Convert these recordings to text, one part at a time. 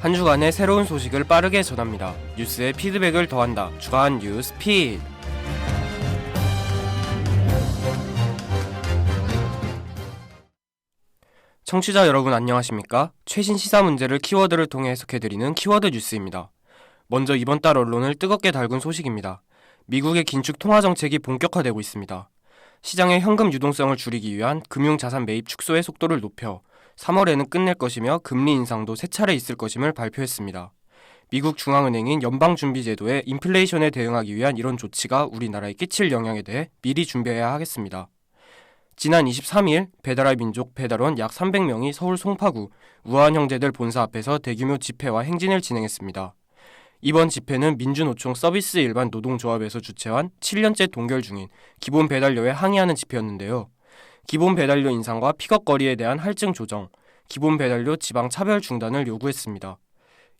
한 주간의 새로운 소식을 빠르게 전합니다. 뉴스에 피드백을 더한다. 주간 뉴스 핏. 청취자 여러분 안녕하십니까? 최신 시사 문제를 키워드를 통해 해석해드리는 키워드 뉴스입니다. 먼저 이번 달 언론을 뜨겁게 달군 소식입니다. 미국의 긴축 통화 정책이 본격화되고 있습니다. 시장의 현금 유동성을 줄이기 위한 금융자산 매입 축소의 속도를 높여 3월에는 끝낼 것이며 금리 인상도 3차례 있을 것임을 발표했습니다. 미국 중앙은행인 연방준비제도의 인플레이션에 대응하기 위한 이런 조치가 우리나라에 끼칠 영향에 대해 미리 준비해야 하겠습니다. 지난 23일 배달의 민족 배달원 약 300명이 서울 송파구 우한형제들 본사 앞에서 대규모 집회와 행진을 진행했습니다. 이번 집회는 민주노총 서비스 일반 노동조합에서 주최한 7년째 동결 중인 기본 배달료에 항의하는 집회였는데요. 기본 배달료 인상과 픽업거리에 대한 할증 조정, 기본 배달료 지방 차별 중단을 요구했습니다.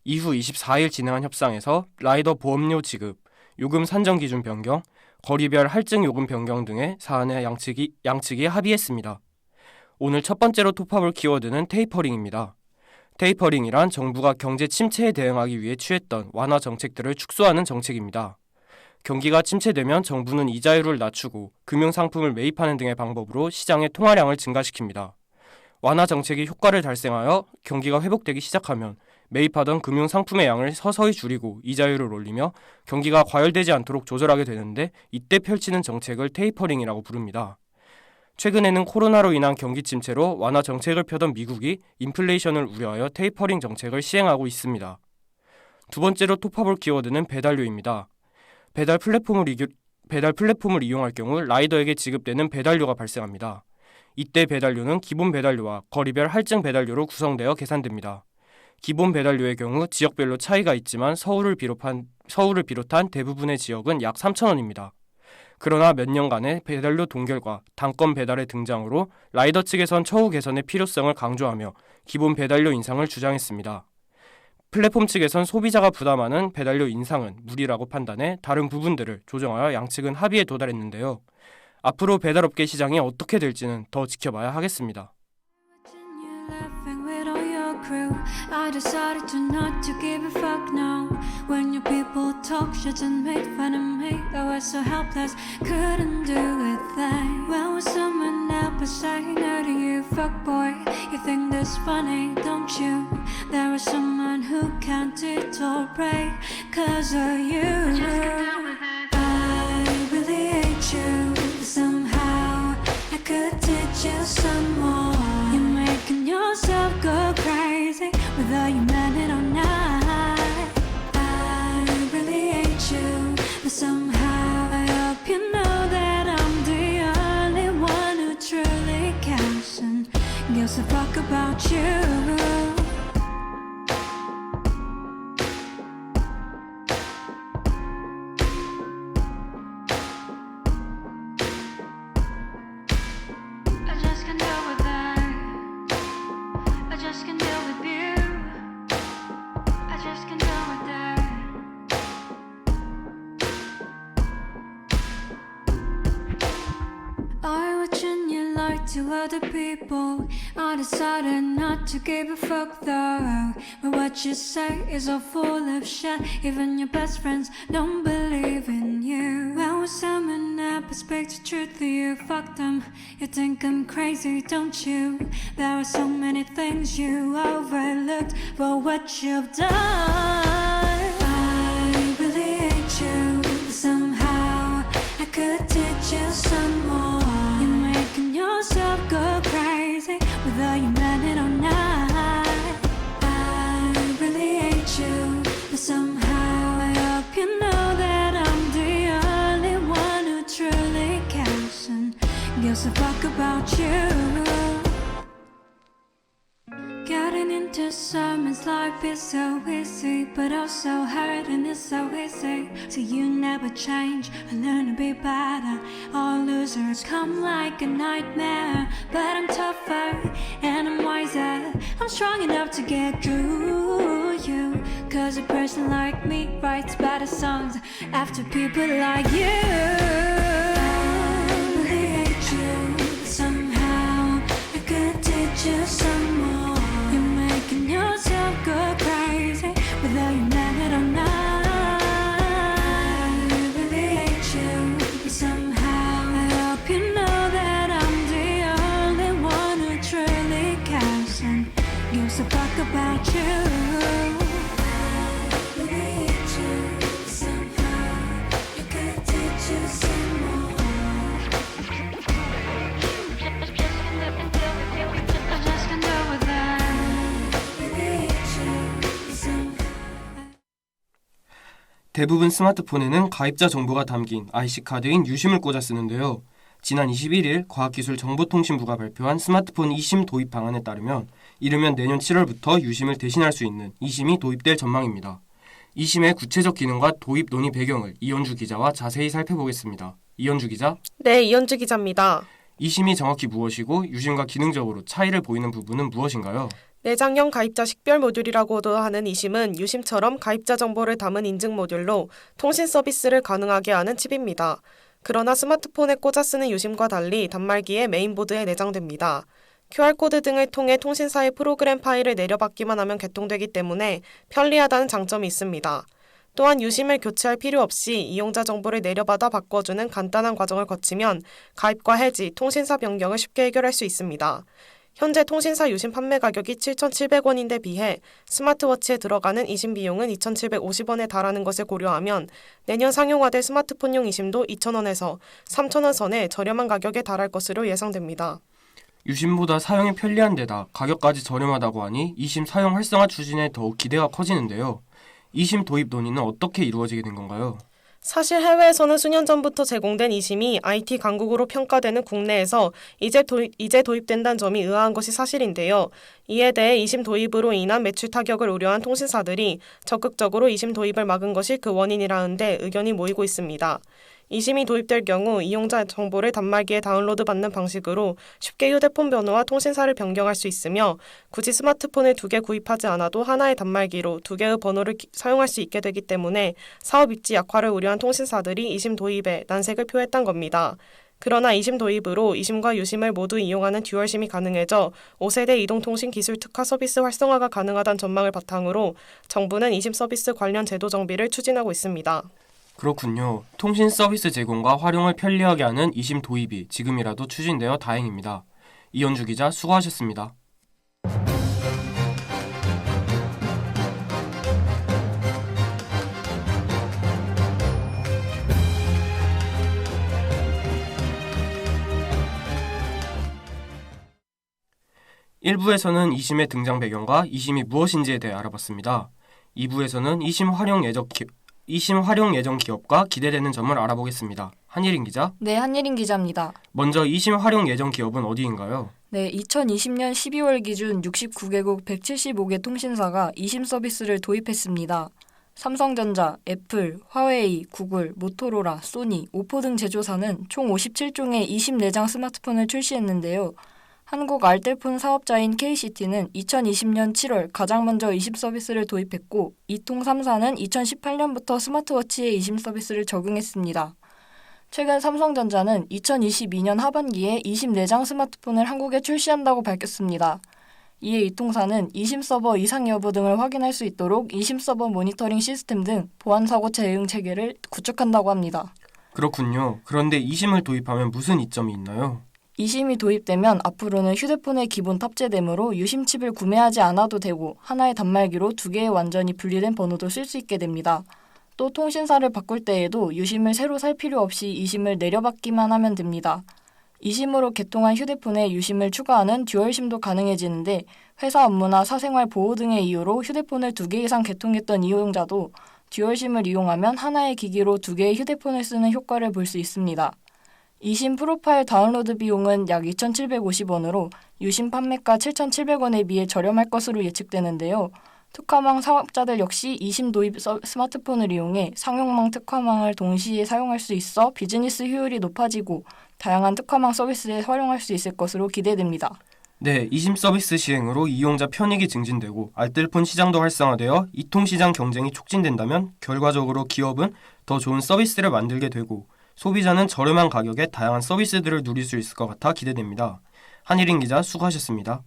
이후 24일 진행한 협상에서 라이더 보험료 지급, 요금 산정 기준 변경, 거리별 할증 요금 변경 등의 사안에 양측이 합의했습니다. 오늘 첫 번째로 톱업을 키워드는 테이퍼링입니다. 테이퍼링이란 정부가 경제 침체에 대응하기 위해 취했던 완화 정책들을 축소하는 정책입니다. 경기가 침체되면 정부는 이자율을 낮추고 금융상품을 매입하는 등의 방법으로 시장의 통화량을 증가시킵니다. 완화 정책이 효과를 달성하여 경기가 회복되기 시작하면 매입하던 금융상품의 양을 서서히 줄이고 이자율을 올리며 경기가 과열되지 않도록 조절하게 되는데 이때 펼치는 정책을 테이퍼링이라고 부릅니다. 최근에는 코로나로 인한 경기 침체로 완화 정책을 펴던 미국이 인플레이션을 우려하여 테이퍼링 정책을 시행하고 있습니다. 두 번째로 톱업을 키워드는 배달료입니다. 배달 플랫폼을 이용할 경우 라이더에게 지급되는 배달료가 발생합니다. 이때 배달료는 기본 배달료와 거리별 할증 배달료로 구성되어 계산됩니다. 기본 배달료의 경우 지역별로 차이가 있지만 서울을 비롯한 대부분의 지역은 약 3,000원입니다. 그러나 몇 년간의 배달료 동결과 단건 배달의 등장으로 라이더 측에선 처우 개선의 필요성을 강조하며 기본 배달료 인상을 주장했습니다. 플랫폼 측에선 소비자가 부담하는 배달료 인상은 무리라고 판단해 다른 부분들을 조정하여 양측은 합의에 도달했는데요. 앞으로 배달업계 시장이 어떻게 될지는 더 지켜봐야 하겠습니다. I decided to not to give a fuck now. When your people talk shit and make fun of me, I was so helpless, couldn't do a thing. When was someone else saying no to you, fuck boy? You think this funny, don't you? There is someone who can't tolerate cause of you. I really hate you. Somehow I could teach you some more. You're making yourself go crazy, whether you meant it or not. I really hate you, but somehow I hope you know that I'm the only one who truly cares and gives a fuck about you. To other people, I decided not to give a fuck though. But what you say is all full of shit. Even your best friends don't believe in you. When someone else speaks the truth to you, fuck them. You think I'm crazy, don't you? There are so many things you overlooked for what you've done. I really hate you, but somehow I could teach you some more. Yourself go crazy, whether you meant it or not. I really hate you, but somehow I hope you know that I'm the only one who truly cares and gives a fuck about you. Getting into someone's life is so easy, but also hurting is so easy. So you never change and learn to be better. All losers come like a nightmare, but I'm tougher and I'm wiser. I'm strong enough to get through you, cause a person like me writes better songs after people like you. I really hate you, but somehow I could teach you some more. You're making yourself go crazy. 대부분 스마트폰에는 가입자 정보가 담긴 IC카드인 유심을 꽂아 쓰는데요. 지난 21일 과학기술정보통신부가 발표한 스마트폰 e심 도입 방안에 따르면 이르면 내년 7월부터 유심을 대신할 수 있는 e심이 도입될 전망입니다. e심의 구체적 기능과 도입 논의 배경을 이현주 기자와 자세히 살펴보겠습니다. 이현주 기자. 네, 이현주 기자입니다. e심이 정확히 무엇이고 유심과 기능적으로 차이를 보이는 부분은 무엇인가요? 내장형 가입자 식별 모듈이라고도 하는 e심은 유심처럼 가입자 정보를 담은 인증 모듈로 통신 서비스를 가능하게 하는 칩입니다. 그러나 스마트폰에 꽂아 쓰는 유심과 달리 단말기의 메인보드에 내장됩니다. QR코드 등을 통해 통신사의 프로그램 파일을 내려받기만 하면 개통되기 때문에 편리하다는 장점이 있습니다. 또한 유심을 교체할 필요 없이 이용자 정보를 내려받아 바꿔주는 간단한 과정을 거치면 가입과 해지, 통신사 변경을 쉽게 해결할 수 있습니다. 현재 통신사 유심 판매 가격이 7,700원인데 비해 스마트워치에 들어가는 e심 비용은 2,750원에 달하는 것을 고려하면 내년 상용화될 스마트폰용 e심도 2,000원에서 3,000원 선에 저렴한 가격에 달할 것으로 예상됩니다. 유심보다 사용이 편리한 데다 가격까지 저렴하다고 하니 e심 사용 활성화 추진에 더욱 기대가 커지는데요. e심 도입 논의는 어떻게 이루어지게 된 건가요? 사실 해외에서는 수년 전부터 제공된 e심이 IT 강국으로 평가되는 국내에서 이제 도입된다는 점이 의아한 것이 사실인데요. 이에 대해 e심 도입으로 인한 매출 타격을 우려한 통신사들이 적극적으로 e심 도입을 막은 것이 그 원인이라는데 의견이 모이고 있습니다. e심이 도입될 경우 이용자 정보를 단말기에 다운로드 받는 방식으로 쉽게 휴대폰 번호와 통신사를 변경할 수 있으며 굳이 스마트폰을 2개 구입하지 않아도 하나의 단말기로 2개의 번호를 사용할 수 있게 되기 때문에 사업 입지 약화를 우려한 통신사들이 e심 도입에 난색을 표했던 겁니다. 그러나 e심 도입으로 e심과 유심을 모두 이용하는 듀얼심이 가능해져 5세대 이동통신 기술 특화 서비스 활성화가 가능하다는 전망을 바탕으로 정부는 e심 서비스 관련 제도 정비를 추진하고 있습니다. 그렇군요. 통신 서비스 제공과 활용을 편리하게 하는 e심 도입이 지금이라도 추진되어 다행입니다. 이현주 기자 수고하셨습니다. (1부에서는) e심의 등장 배경과 e심이 무엇인지에 대해 알아봤습니다. (2부에서는) e심 활용 예정 기업과 기대되는 점을 알아보겠습니다. 한예린 기자. 네, 한예린 기자입니다. 먼저 e심 활용 예정 기업은 어디인가요? 네, 2020년 12월 기준 69개국 175개 통신사가 e심 서비스를 도입했습니다. 삼성전자, 애플, 화웨이, 구글, 모토로라, 소니, 오포 등 제조사는 총 57종의 e심 내장 스마트폰을 출시했는데요. 한국 알뜰폰 사업자인 KCT는 2020년 7월 가장 먼저 e심 서비스를 도입했고 이통 3사는 2018년부터 스마트워치에 e심 서비스를 적용했습니다. 최근 삼성전자는 2022년 하반기에 e심 내장 스마트폰을 한국에 출시한다고 밝혔습니다. 이에 이통사는 e심 서버 이상 여부 등을 확인할 수 있도록 e심 서버 모니터링 시스템 등 보안 사고 대응 체계를 구축한다고 합니다. 그렇군요. 그런데 e심을 도입하면 무슨 이점이 있나요? e심이 도입되면 앞으로는 휴대폰에 기본 탑재되므로 유심칩을 구매하지 않아도 되고 하나의 단말기로 2개의 완전히 분리된 번호도 쓸 수 있게 됩니다. 또 통신사를 바꿀 때에도 유심을 새로 살 필요 없이 e심을 내려받기만 하면 됩니다. e심으로 개통한 휴대폰에 유심을 추가하는 듀얼심도 가능해지는데 회사 업무나 사생활 보호 등의 이유로 휴대폰을 2개 이상 개통했던 이용자도 듀얼심을 이용하면 하나의 기기로 2개의 휴대폰을 쓰는 효과를 볼 수 있습니다. e심 프로파일 다운로드 비용은 약 2,750원으로 유심 판매가 7,700원에 비해 저렴할 것으로 예측되는데요. 특화망 사업자들 역시 e심 도입 스마트폰을 이용해 상용망 특화망을 동시에 사용할 수 있어 비즈니스 효율이 높아지고 다양한 특화망 서비스에 활용할 수 있을 것으로 기대됩니다. 네, e심 서비스 시행으로 이용자 편익이 증진되고 알뜰폰 시장도 활성화되어 이통시장 경쟁이 촉진된다면 결과적으로 기업은 더 좋은 서비스를 만들게 되고 소비자는 저렴한 가격에 다양한 서비스들을 누릴 수 있을 것 같아 기대됩니다. 한예린 기자 수고하셨습니다.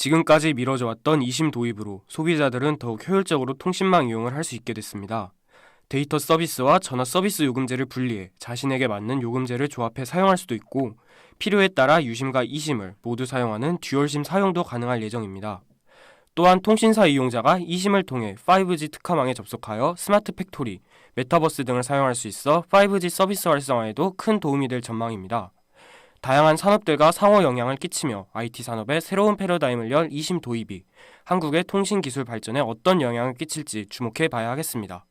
지금까지 미뤄져 왔던 eSIM 도입으로 소비자들은 더욱 효율적으로 통신망 이용을 할 수 있게 됐습니다. 데이터 서비스와 전화 서비스 요금제를 분리해 자신에게 맞는 요금제를 조합해 사용할 수도 있고 필요에 따라 유심과 eSIM을 모두 사용하는 듀얼심 사용도 가능할 예정입니다. 또한 통신사 이용자가 eSIM을 통해 5G 특화망에 접속하여 스마트 팩토리, 메타버스 등을 사용할 수 있어 5G 서비스 활성화에도 큰 도움이 될 전망입니다. 다양한 산업들과 상호 영향을 끼치며 IT 산업에 새로운 패러다임을 열 eSIM 도입이 한국의 통신 기술 발전에 어떤 영향을 끼칠지 주목해 봐야 하겠습니다.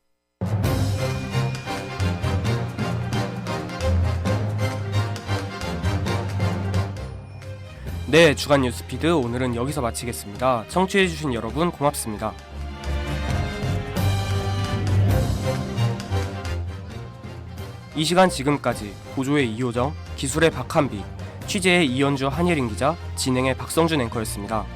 네, 주간 뉴스피드 오늘은 여기서 마치겠습니다. 청취해주신 여러분 고맙습니다. 이 시간 지금까지 보조의 이효정, 기술의 박한비, 취재의 이현주 한예린 기자, 진행의 박성준 앵커였습니다.